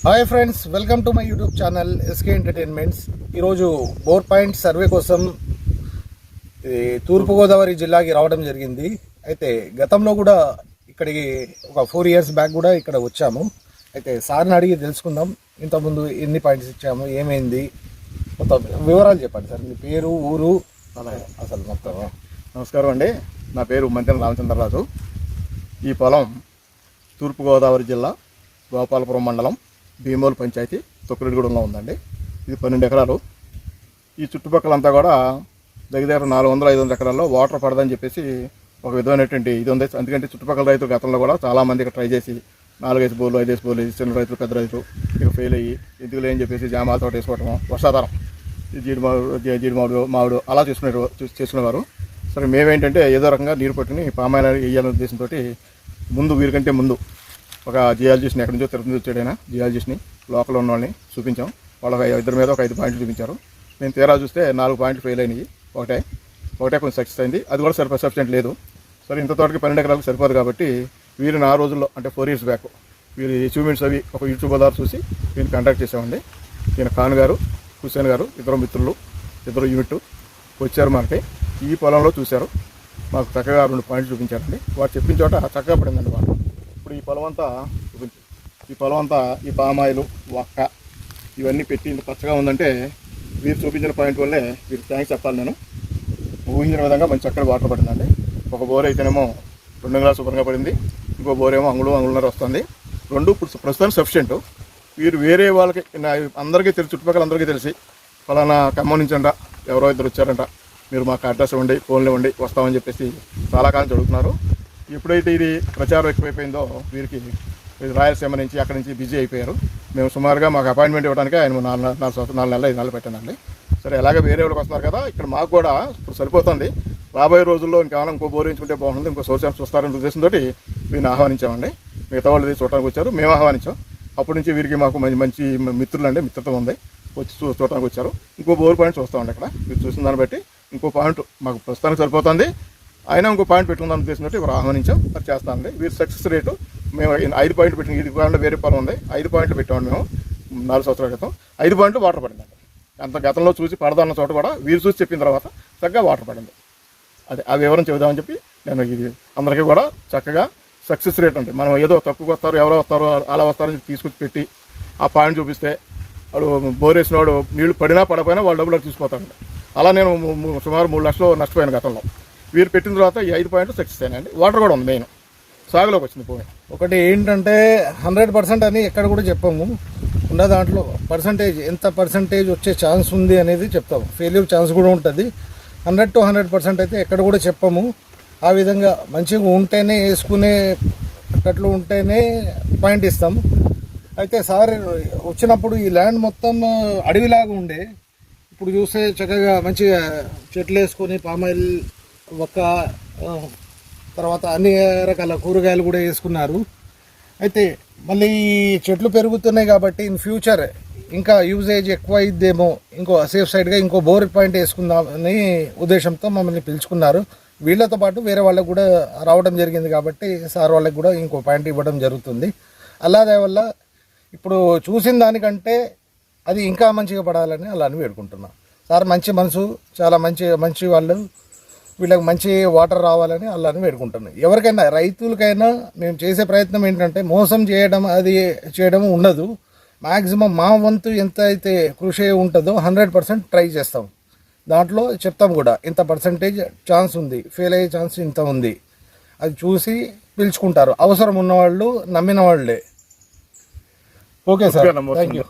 Hi friends, welcome to my YouTube channel SK entertainments. ఈరోజు bore point survey కోసం తూర్పుగోదావరి జిల్లాకి రావడం జరిగింది. అయితే గతంలో కూడా ఇక్కడికి ఒక 4 years బ్యాక్ కూడా ఇక్కడ వచ్చాము. అయితే సార్ని అడిగి తెలుసుకుందాం, ఇంతకుముందు ఎన్ని పాయింట్స్ ఇచ్చాము, ఏమైంది, మొత్తం వివరాలు చెప్పండి సార్. మీ పేరు, ఊరు, అసలు మొత్తం. నమస్కారం అండి, నా పేరు మంతెన రామచంద్రరాజు. ఈ పొలం తూర్పుగోదావరి జిల్లా గోపాలపురం మండలం భీమోలు పంచాయతీ తొక్కురెడ్డిగూడెంలో ఉందండి. ఇది 12 ఎకరాలు. ఈ చుట్టుపక్కలంతా కూడా దగ్గర 400-500 ఎకరాల్లో వాటర్ పడదని చెప్పేసి ఒక విధమైనటువంటి ఇది ఉంది. ఎందుకంటే చుట్టుపక్కల రైతులు గతంలో కూడా చాలామంది ఇక్కడ ట్రై చేసి 4-5 బోర్లు 5 బోర్లు వేసి చిన్న రైతులు పెద్ద రైతులు ఇక ఫెయిల్ అయ్యి ఎందుకు లేని చెప్పేసి జామాల తోట వేసుకోవటం, వర్షాధారం జీడి మామిడు అలా చేసుకునేవారు. సరే మేమేంటంటే ఏదో రకంగా నీరు పట్టుకుని పామాయిల్ వేయాలనే ఉద్దేశంతో ముందు వీరికంటే ముందు ఒక జియాలజిస్ట్ని ఎక్కడి నుంచో తిరుపతి వచ్చాడైనా జియాలజిస్ట్ని లోకల్ ఉన్న వాళ్ళని చూపించాం. వాళ్ళ ఇద్దరి మీద ఒక 5 పాయింట్లు చూపించారు. నేను తీరా చూస్తే 4 పాయింట్లు ఫెయిల్ అయినాయి. ఒకటే కొంచెం సక్సెస్ అయింది. అది కూడా సఫిషియెంట్ లేదు. సరే ఇంత తోటకి 12 ఎకరాలకు సరిపోదు కాబట్టి వీరిని ఆ రోజుల్లో అంటే 4 years బ్యాక్ వీరి అచీవ్మెంట్స్ అవి ఒక యూట్యూబ్ ఆధార్ చూసి వీరిని కాంటాక్ట్ చేసామండి. ఈయన ఖాన్ గారు, హుస్సేన్ గారు, ఇద్దరు మిత్రులు, ఇద్దరు యూనిట్ వచ్చారు. మనకి ఈ పొలంలో చూశారు, మాకు చక్కగా 2 పాయింట్లు చూపించారండి. వారు చెప్పిన చోట చక్కగా పడిందండి వాళ్ళు. ఇప్పుడు ఈ పొలం అంతా ఈ పామాయిలు, వక్క ఇవన్నీ పెట్టి ఇంత పచ్చగా ఉందంటే వీరు చూపించిన పాయింట్ వల్లే వీరికి థ్యాంక్స్ చెప్పాలి. నేను ఊహించిన విధంగా మంచి చక్కగా వాటర్ పడిందండి. ఒక బోర్ అయితేనేమో 2 గ్లాస్ శుభ్రంగా పడింది, ఇంకో బోర్ ఏమో అంగుళన్నర వస్తుంది. 2 ఇప్పుడు ప్రస్తుతానికి సఫిషియెంట్. వీరు వేరే వాళ్ళకి అందరికీ తెలిసి, చుట్టుపక్కల అందరికీ తెలిసి ఫలానా ఖమ్మం నుంచి అంట ఎవరో ఇద్దరు వచ్చారంట, మీరు మాకు అడ్రస్ ఇవ్వండి, ఫోన్లు ఇవ్వండి, వస్తామని చెప్పేసి చాలా కాలం చదువుతున్నారు. ఎప్పుడైతే ఇది ప్రచారం ఎక్కువైపోయిందో వీరికి రాయలసీమ నుంచి అక్కడి నుంచి బిజీ అయిపోయారు. మేము సుమారుగా మాకు అపాయింట్మెంట్ ఇవ్వడానికి ఆయన 4 నెలలు 5 నెలలు పెట్టానండి. సరే ఎలాగే వేరే వాళ్ళకి వస్తున్నారు కదా, ఇక్కడ మాకు కూడా ఇప్పుడు సరిపోతుంది. రాబోయే రోజుల్లో ఇంకేమైనా ఇంకో బోర్ వేయించుకుంటే బాగుంటుంది, ఇంకో సోర్స్ చూస్తారనే ఉద్దేశంతో వీరిని ఆహ్వానించామండి. మిగతా వాళ్ళు చూడటానికి వచ్చారు, మేము ఆహ్వానించాం. అప్పటి నుంచి వీరికి మాకు మంచి మిత్రులండి, మిత్రత్వం ఉంది. వచ్చి చూడటానికి వచ్చారు. ఇంకో బోర్ పాయింట్ చూస్తామండి. ఇక్కడ మీరు చూసిన దాన్ని బట్టి ఇంకో పాయింట్ మాకు ప్రస్తుతానికి సరిపోతుంది. అయినా ఇంకో పాయింట్ పెట్టుకుందాం ఉద్దేశంతో ఇవాళ ఆహ్వానించాం. అది చేస్తానండి. వీరి సక్సెస్ రేటు మేము 5 పాయింట్లు పెట్టింది. ఇది కాకుండా వేరే పొలం ఉంది, 5 పాయింట్లు పెట్టామండి మేము 4 సంవత్సరాల క్రితం. 5 పాయింట్లు వాటర్ పడిందండి. అంత గతంలో చూసి పడదన్న చోట కూడా వీరు చూసి చెప్పిన తర్వాత చక్కగా వాటర్ పడింది. అదే ఆ వివరం చెబుదామని చెప్పి నేను ఇది అందరికీ కూడా చక్కగా సక్సెస్ రేట్ అంటే మనం ఏదో తక్కువ వస్తారు, ఎవరో వస్తారు, అలా వస్తారని తీసుకొచ్చి పెట్టి ఆ పాయింట్ చూపిస్తే వాడు బోర్ వేసినవాడు నీళ్లు పడినా పడపోయినా వాళ్ళు డబ్బులు తీసుకుపోతారండి. అలా నేను సుమారు 3 లక్షలు నష్టపోయాను గతంలో. వీరు పెట్టిన తర్వాత ఈ 5 పాయింట్లు సక్సెస్ అయినాయండి. వాటర్ కూడా ఉంది, మెయిన్ సాగులోకి వచ్చింది. పోయి ఒకటి ఏంటంటే 100% అని ఎక్కడ కూడా చెప్పాము. ఉన్న దాంట్లో ఎంత పర్సంటేజ్ వచ్చే ఛాన్స్ ఉంది అనేది చెప్తాము. ఫెయిల్యూర్ ఛాన్స్ కూడా ఉంటుంది. 100 to 100% అయితే ఎక్కడ కూడా చెప్పాము. ఆ విధంగా మంచిగా ఉంటేనే, వేసుకునేటట్లు ఉంటేనే పాయింట్ ఇస్తాము. అయితే సార్ వచ్చినప్పుడు ఈ ల్యాండ్ మొత్తం అడవిలాగా ఉండే, ఇప్పుడు చూస్తే చక్కగా మంచిగా చెట్లు వేసుకొని పామాయిల్, ఒక్క తర్వాత అన్ని రకాల కూరగాయలు కూడా వేసుకున్నారు. అయితే మళ్ళీ చెట్లు పెరుగుతున్నాయి కాబట్టి ఇన్ ఫ్యూచర్ ఇంకా యూజేజ్ ఎక్కువ అయిద్దేమో, ఇంకో సేఫ్ సైడ్గా ఇంకో బోర్ పాయింట్ వేసుకుందామని ఉద్దేశంతో మమ్మల్ని పిలుచుకున్నారు. వీళ్ళతో పాటు వేరే వాళ్ళకు కూడా రావడం జరిగింది కాబట్టి సార్ వాళ్ళకి కూడా ఇంకో పాయింట్ ఇవ్వడం జరుగుతుంది. అలాగే వల్ల ఇప్పుడు చూసిన దానికంటే అది ఇంకా మంచిగా పడాలని అలా అని వేడుకుంటున్నాం. సార్ మంచి మనసు, చాలా మంచి వాళ్ళు, వీళ్ళకి మంచి వాటర్ రావాలని అల్లాని వేడుకుంటున్నాను. ఎవరికైనా రైతులకైనా మేము చేసే ప్రయత్నం ఏంటంటే మోసం చేయడం ఉండదు. మ్యాక్సిమం మా వంతు ఎంత అయితే కృషి ఉంటుందో 100% ట్రై చేస్తాం. దాంట్లో చెప్తాం కూడా ఇంత పర్సంటేజ్ ఛాన్స్ ఉంది, ఫెయిల్ అయ్యే ఛాన్స్ ఇంత ఉంది, అది చూసి పిలుచుకుంటారు. అవసరం ఉన్నవాళ్ళు, నమ్మిన వాళ్ళే. Okay sir, thank you.